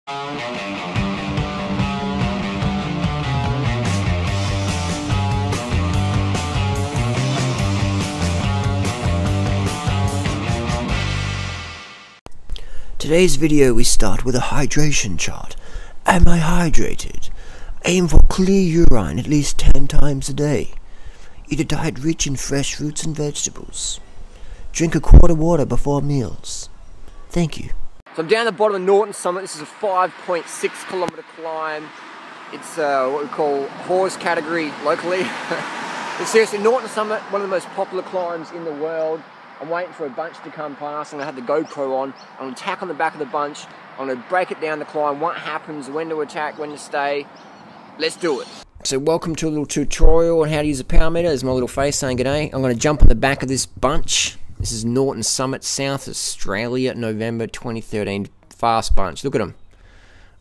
Today's video we start with a hydration chart. Am I hydrated? Aim for clear urine at least 10 times a day. Eat a diet rich in fresh fruits and vegetables. Drink a quart of water before meals. Thank you. So I'm down the bottom of Norton Summit. This is a 5.6 kilometre climb. It's what we call horse category locally. But seriously, Norton Summit, one of the most popular climbs in the world. I'm waiting for a bunch to come past. I'm going to have the GoPro on. I'm going to tack on the back of the bunch. I'm going to break it down the climb, what happens, when to attack, when to stay. Let's do it. So welcome to a little tutorial on how to use a power meter. There's my little face saying g'day. I'm going to jump on the back of this bunch. This is Norton Summit, South Australia, November 2013. Fast bunch. Look at them.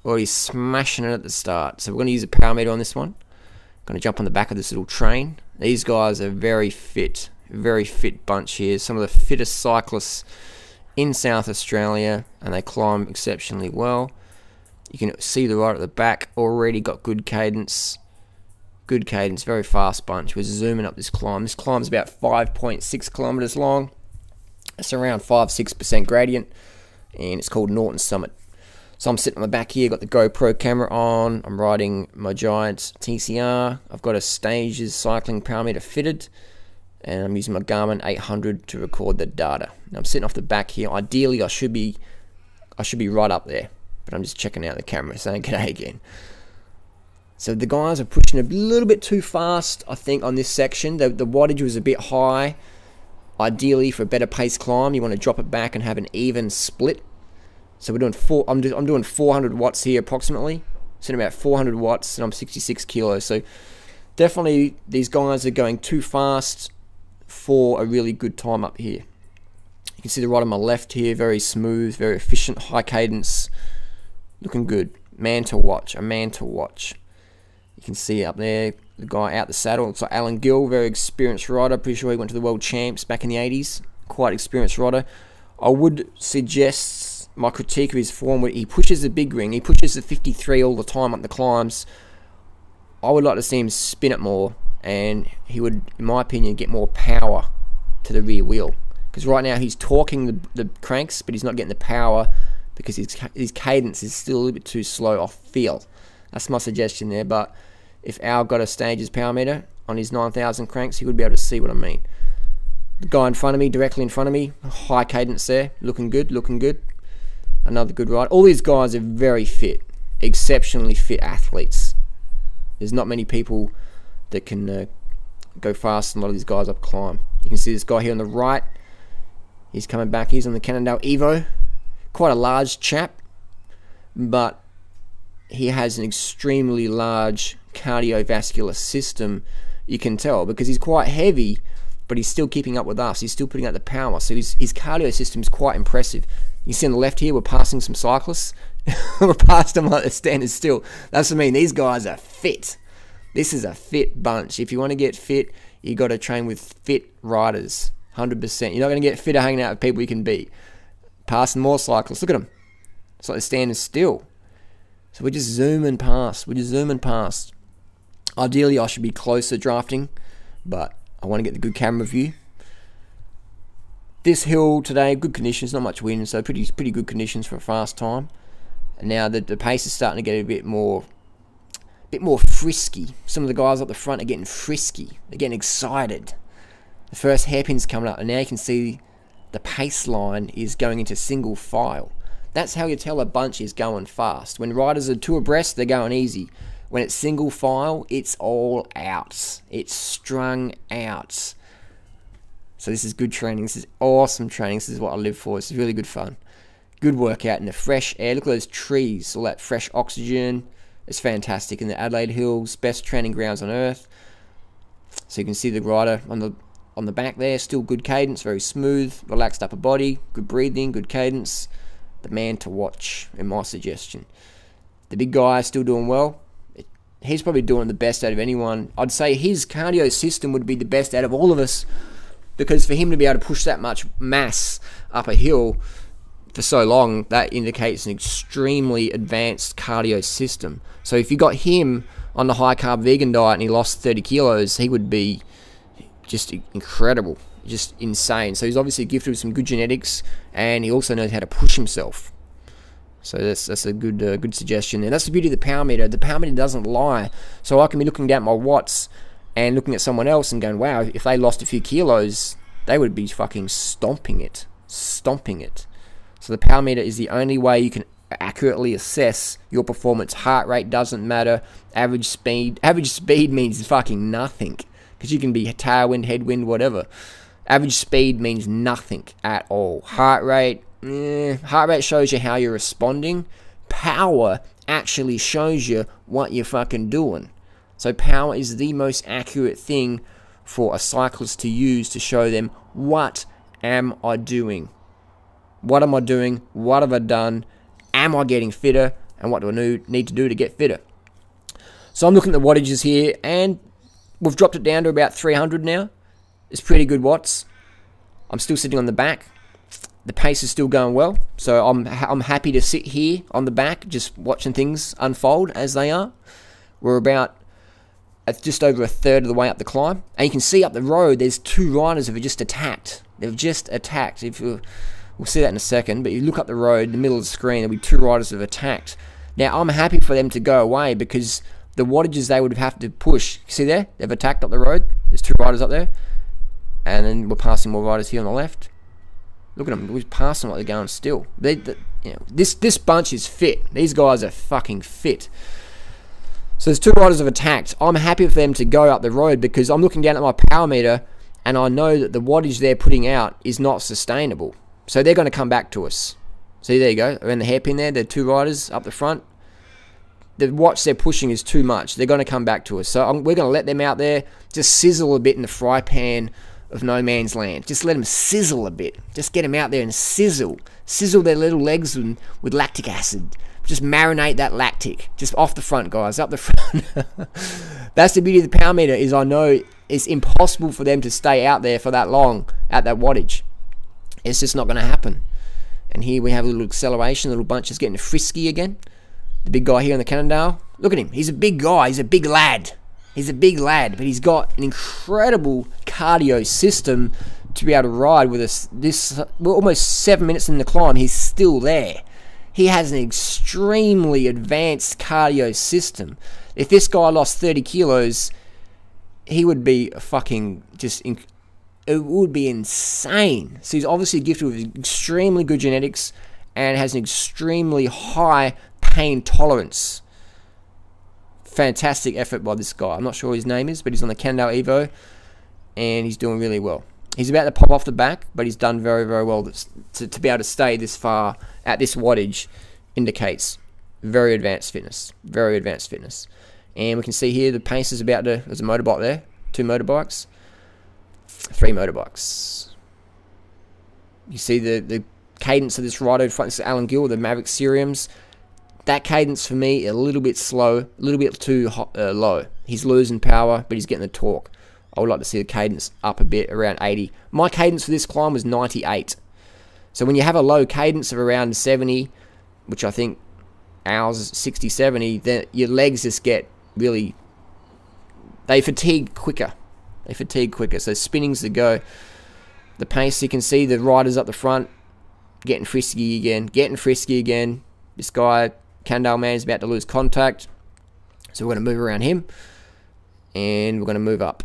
Already smashing it at the start. So we're going to use a power meter on this one. Going to jump on the back of this little train. These guys are very fit bunch here. Some of the fittest cyclists in South Australia, and they climb exceptionally well. You can see the right at the back already got good cadence. Good cadence, very fast bunch. We're zooming up this climb. This climb's about 5.6 kilometers long. It's around 5-6% gradient, and it's called Norton Summit. So I'm sitting on the back here, got the GoPro camera on. I'm riding my Giant TCR. I've got a Stages cycling power meter fitted, and I'm using my Garmin 800 to record the data. Now I'm sitting off the back here. Ideally, I should be right up there, but I'm just checking out the camera, saying g'day again. So the guys are pushing a little bit too fast, I think, on this section. The wattage was a bit high. Ideally, for a better pace climb, you want to drop it back and have an even split. So we're doing I'm doing 400 watts here approximately. Sitting about 400 watts, and I'm 66 kilos. So definitely these guys are going too fast for a really good time up here. You can see the right on my left here, very smooth, very efficient, high cadence, looking good. Man to watch, a man to watch. You can see up there the guy out the saddle. It's like Alan Gill, very experienced rider. Pretty sure he went to the world champs back in the 80s. Quite experienced rider. I would suggest my critique of his form, where he pushes the big ring, he pushes the 53 all the time up the climbs. I would like to see him spin it more, and he would, in my opinion, get more power to the rear wheel. Because right now he's torquing the cranks, but he's not getting the power because his cadence is still a little bit too slow, I feel. That's my suggestion there. But if Al got a Stages power meter on his 9,000 cranks, he would be able to see what I mean. The guy in front of me, directly in front of me, high cadence there, looking good, looking good. Another good ride. All these guys are very fit, exceptionally fit athletes. There's not many people that can go fast than a lot of these guys up climb. You can see this guy here on the right. He's coming back. He's on the Cannondale Evo. Quite a large chap, but he has an extremely large cardiovascular system. You can tell because he's quite heavy, but he's still keeping up with us. He's still putting out the power. So his cardio system is quite impressive. You see on the left here, we're passing some cyclists. We're past them like they're standing still. That's what I mean. These guys are fit. This is a fit bunch. If you want to get fit, you got to train with fit riders. 100%. You're not going to get fitter hanging out with people you can beat. Passing more cyclists. Look at them. It's like they're standing still. So we're just zooming past. We're just zooming past. Ideally, I should be closer drafting, but I want to get the good camera view. This hill today, good conditions, not much wind, so pretty good conditions for a fast time. And now the pace is starting to get a bit more frisky. Some of the guys up the front are getting frisky. They're getting excited. The first hairpin's coming up, and now you can see the pace line is going into single file. That's how you tell a bunch is going fast. When riders are two abreast, they're going easy. When it's single file, it's all out. It's strung out. So this is good training. This is awesome training. This is what I live for. It's really good fun. Good workout in the fresh air. Look at those trees, all that fresh oxygen. It's fantastic. In the Adelaide Hills, best training grounds on earth. So you can see the rider on the back there, still good cadence, very smooth, relaxed upper body, good breathing, good cadence. The man to watch, in my suggestion. The big guy is still doing well. He's probably doing the best out of anyone. I'd say his cardio system would be the best out of all of us, because for him to be able to push that much mass up a hill, for so long, that indicates an extremely advanced cardio system. So if you got him on the high carb vegan diet and he lost 30 kilos, he would be just incredible, just insane. So he's obviously gifted with some good genetics, and he also knows how to push himself. So that's a good suggestion. And that's the beauty of the power meter. The power meter doesn't lie. So I can be looking down at my watts and looking at someone else and going, wow, if they lost a few kilos, they would be fucking stomping it. So the power meter is the only way you can accurately assess your performance. Heart rate doesn't matter. Average speed means fucking nothing, because you can be tailwind, headwind, whatever. Average speed means nothing at all. Heart rate shows you how you're responding. Power actually shows you what you're fucking doing. So power is the most accurate thing for a cyclist to use to show them, what am I doing? What am I doing? What have I done? Am I getting fitter? And what do I need to do to get fitter? So I'm looking at the wattages here, and we've dropped it down to about 300 now. It's pretty good watts. I'm still sitting on the back. The pace is still going well, so I'm happy to sit here on the back, just watching things unfold as they are. We're about just over a third of the way up the climb, and you can see up the road there's two riders who have just attacked. They've just attacked. We'll see that in a second, but you look up the road, in the middle of the screen, there'll be two riders who have attacked. Now I'm happy for them to go away, because the wattages they would have to push, see there, they've attacked up the road. There's two riders up there, and then we're passing more riders here on the left. Look at them, we're passing like they're going still. This bunch is fit. These guys are fucking fit. So there's two riders have attacked. I'm happy for them to go up the road, because I'm looking down at my power meter and I know that the wattage they're putting out is not sustainable. So they're going to come back to us. See, there you go, around the hairpin there, the two riders up the front. The watch they're pushing is too much. They're going to come back to us. So we're going to let them out there, just sizzle a bit in the fry pan of no man's land. Just let them sizzle a bit. Just get them out there and sizzle their little legs with lactic acid. Just marinate that lactic just off the front, guys, up the front. That's the beauty of the power meter, is I know it's impossible for them to stay out there for that long at that wattage. It's just not going to happen. And here we have a little acceleration. The little bunch is getting frisky again. The big guy here on the Cannondale, look at him. He's a big guy. He's a big lad. He's a big lad, but he's got an incredible cardio system to be able to ride with us. We're almost 7 minutes in the climb. He's still there. He has an extremely advanced cardio system. If this guy lost 30 kilos, he would be fucking just... It would be insane. So he's obviously gifted with extremely good genetics and has an extremely high pain tolerance. Fantastic effort by this guy. I'm not sure what his name is, but he's on the Cannondale Evo, and he's doing really well. He's about to pop off the back, but he's done very, very well. To be able to stay this far at this wattage indicates very advanced fitness. Very advanced fitness. And we can see here the pace is about to... There's a motorbike there. 2 motorbikes. 3 motorbikes. You see the cadence of this rider in front. This is Alan Gill, the Maverick Seriums. That cadence for me a little bit slow, a little bit too low. He's losing power, but he's getting the torque. I would like to see the cadence up a bit, around 80. My cadence for this climb was 98. So when you have a low cadence of around 70, which I think ours is 60, 70, then your legs just get really... They fatigue quicker. So spinning's the go. The pace, you can see the riders up the front getting frisky again. This guy, Cannondale man, is about to lose contact. So we're going to move around him. And we're going to move up.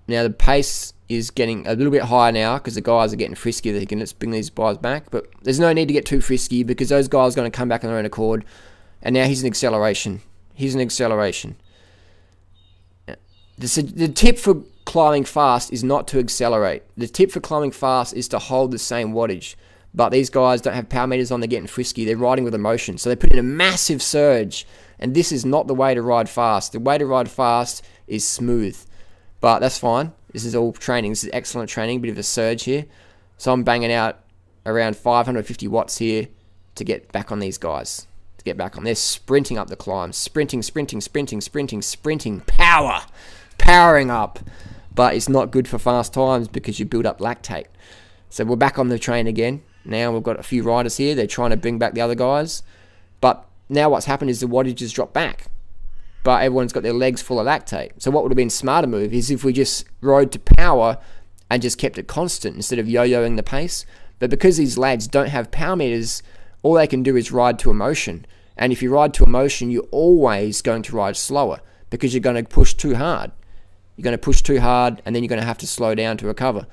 Now the pace is getting a little bit higher now because the guys are getting frisky. They can just bring these guys back. But there's no need to get too frisky because those guys are going to come back on their own accord. And now he's an acceleration. The tip for climbing fast is not to accelerate. The tip for climbing fast is to hold the same wattage. But these guys don't have power meters on, they're getting frisky, they're riding with emotion. So they put in a massive surge, and this is not the way to ride fast. The way to ride fast is smooth. But that's fine. This is all training. This is excellent training, bit of a surge here. So I'm banging out around 550 watts here to get back on these guys. They're sprinting up the climb. Sprinting. Powering up. But it's not good for fast times because you build up lactate. So we're back on the train again. Now we've got a few riders here. They're trying to bring back the other guys. But now what's happened is the wattage has dropped back. But everyone's got their legs full of lactate. So what would have been a smarter move is if we just rode to power and just kept it constant instead of yo-yoing the pace. But because these lads don't have power meters, all they can do is ride to emotion. And if you ride to emotion, you're always going to ride slower because you're going to push too hard. You're going to push too hard and then you're going to have to slow down to recover.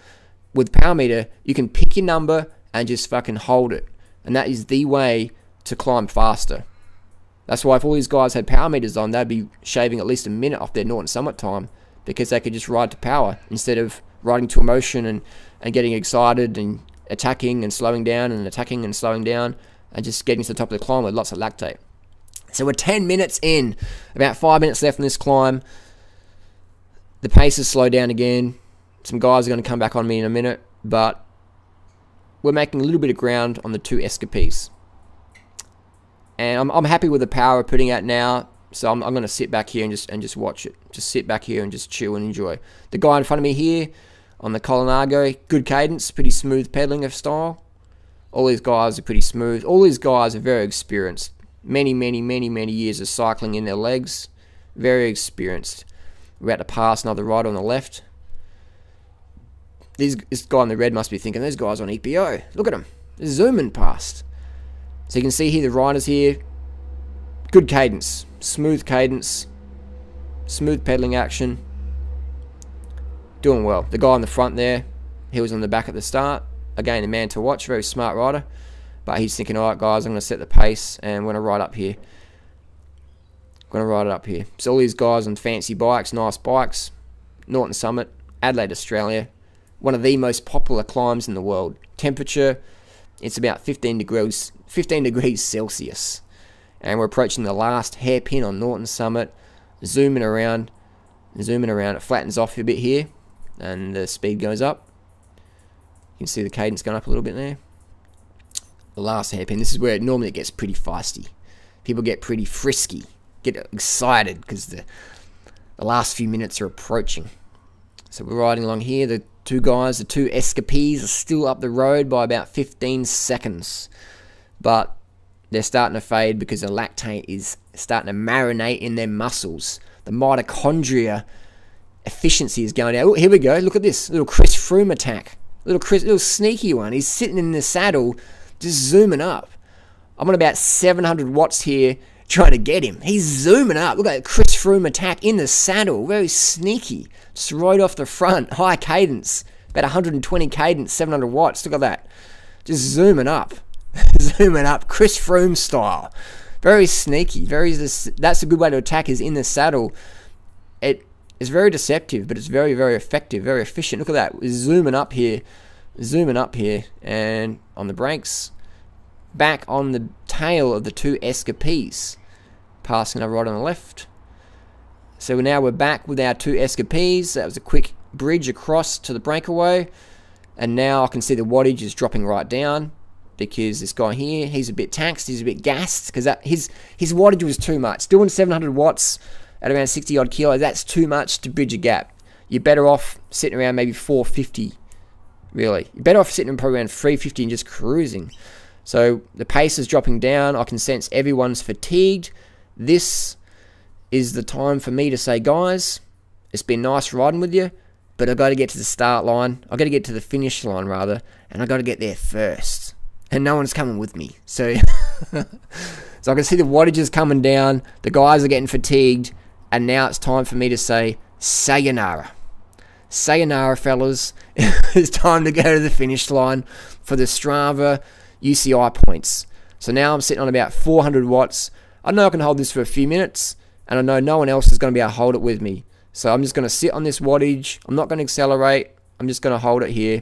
With power meter, you can pick your number and just fucking hold it. And that is the way to climb faster. That's why if all these guys had power meters on, they'd be shaving at least a minute off their Norton Summit time because they could just ride to power instead of riding to emotion and getting excited and attacking and slowing down and attacking and slowing down and just getting to the top of the climb with lots of lactate. So we're 10 minutes in, about 5 minutes left in this climb. The pace has slowed down again. Some guys are going to come back on me in a minute, but we're making a little bit of ground on the two escapees. And I'm happy with the power we're putting out now, so I'm going to sit back here and just watch it. Just sit back here and just chill and enjoy. The guy in front of me here on the Colinago, good cadence, pretty smooth pedaling of style. All these guys are pretty smooth. All these guys are very experienced. Many years of cycling in their legs. Very experienced. We're about to pass another rider on the left. This guy in the red must be thinking, those guys on EPO. Look at them. They're zooming past. So you can see here the riders here. Good cadence. Smooth cadence. Smooth pedaling action. Doing well. The guy on the front there, he was on the back at the start. Again, the man to watch. Very smart rider. But he's thinking, alright guys, I'm going to set the pace and I'm going to ride up here. Going to ride it up here. So all these guys on fancy bikes, nice bikes. Norton Summit, Adelaide, Australia. One of the most popular climbs in the world. Temperature, it's about 15 degrees Celsius. And we're approaching the last hairpin on Norton Summit. Zooming around. It flattens off a bit here. And the speed goes up. You can see the cadence going up a little bit there. The last hairpin. This is where normally it gets pretty feisty. People get pretty frisky. Get excited because the last few minutes are approaching. So we're riding along here. The two guys, the two escapees, are still up the road by about 15 seconds. But they're starting to fade because the lactate is starting to marinate in their muscles. The mitochondria efficiency is going down. Oh, here we go. Look at this. Little Chris Froome attack. Little sneaky one. He's sitting in the saddle, just zooming up. I'm on about 700 watts here trying to get him. He's zooming up. Look at that Chris Froome attack in the saddle. Very sneaky. Just right off the front. High cadence. About 120 cadence, 700 watts. Look at that. Just zooming up. Zooming up. Chris Froome style. Very sneaky. That's a good way to attack, is in the saddle. It's very deceptive, but it's very effective, very efficient. Look at that. We're zooming up here. And on the brakes. Back on the tail of the two escapees. Passing a right on the left. So now we're back with our two escapees. That was a quick bridge across to the breakaway. And now I can see the wattage is dropping right down. Because this guy here, he's a bit taxed, he's a bit gassed. Because his wattage was too much. Doing 700 watts at around 60 odd kilos, that's too much to bridge a gap. You're better off sitting around maybe 450. Really. You're better off sitting probably around 350 and just cruising. So the pace is dropping down. I can sense everyone's fatigued. This is the time for me to say, guys, it's been nice riding with you, but I've got to get to the start line. I've got to get to the finish line, rather, and I've got to get there first. And no one's coming with me. So, so I can see the wattages coming down. The guys are getting fatigued. And now it's time for me to say, sayonara. Sayonara, fellas. It's time to go to the finish line for the Strava UCI points. So now I'm sitting on about 400 watts. I know I can hold this for a few minutes, and I know no one else is going to be able to hold it with me. So I'm just going to sit on this wattage. I'm not going to accelerate. I'm just going to hold it here.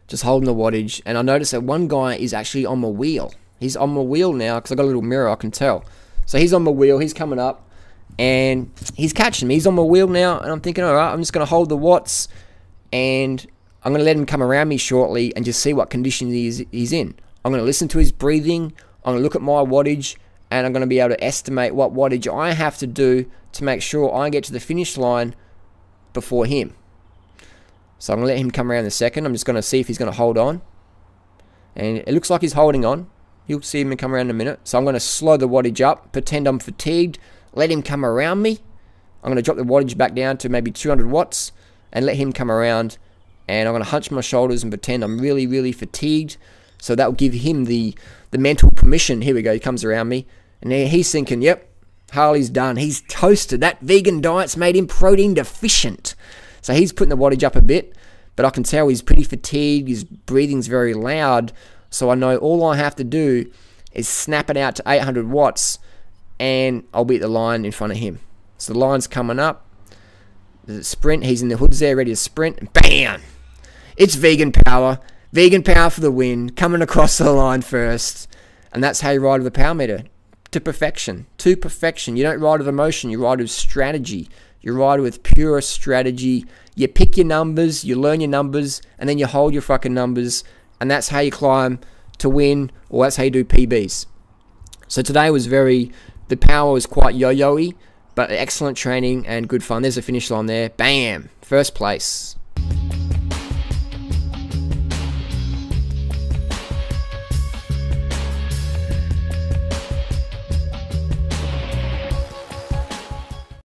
Just holding the wattage. And I notice that one guy is actually on my wheel. He's on my wheel now because I've got a little mirror, I can tell. So he's on my wheel. He's coming up. And he's catching me. He's on my wheel now. And I'm thinking, all right, I'm just going to hold the watts. And I'm going to let him come around me shortly and just see what condition he's in. I'm going to listen to his breathing. I'm going to look at my wattage. And I'm going to be able to estimate what wattage I have to do to make sure I get to the finish line before him. So I'm going to let him come around in a second. I'm just going to see if he's going to hold on. And it looks like he's holding on. You'll see him come around in a minute. So I'm going to slow the wattage up, pretend I'm fatigued, let him come around me. I'm going to drop the wattage back down to maybe 200 watts and let him come around. And I'm going to hunch my shoulders and pretend I'm really, really fatigued. So that will give him the mental permission. Here we go, he comes around me. And he's thinking, yep, Harley's done. He's toasted. That vegan diet's made him protein deficient. So he's putting the wattage up a bit. But I can tell he's pretty fatigued. His breathing's very loud. So I know all I have to do is snap it out to 800 watts. And I'll be at the line in front of him. So the line's coming up. There's a sprint. He's in the hoods there, ready to sprint. And bam! It's vegan power. Vegan power for the win. Coming across the line first. And that's how you ride with a power meter. To perfection. To perfection. You don't ride with emotion. You ride with strategy. You ride with pure strategy. You pick your numbers. You learn your numbers. And then you hold your fucking numbers. And that's how you climb to win. Or that's how you do PBs. So today was the power was quite yo-yo-y. But excellent training and good fun. There's a finish line there. Bam! First place.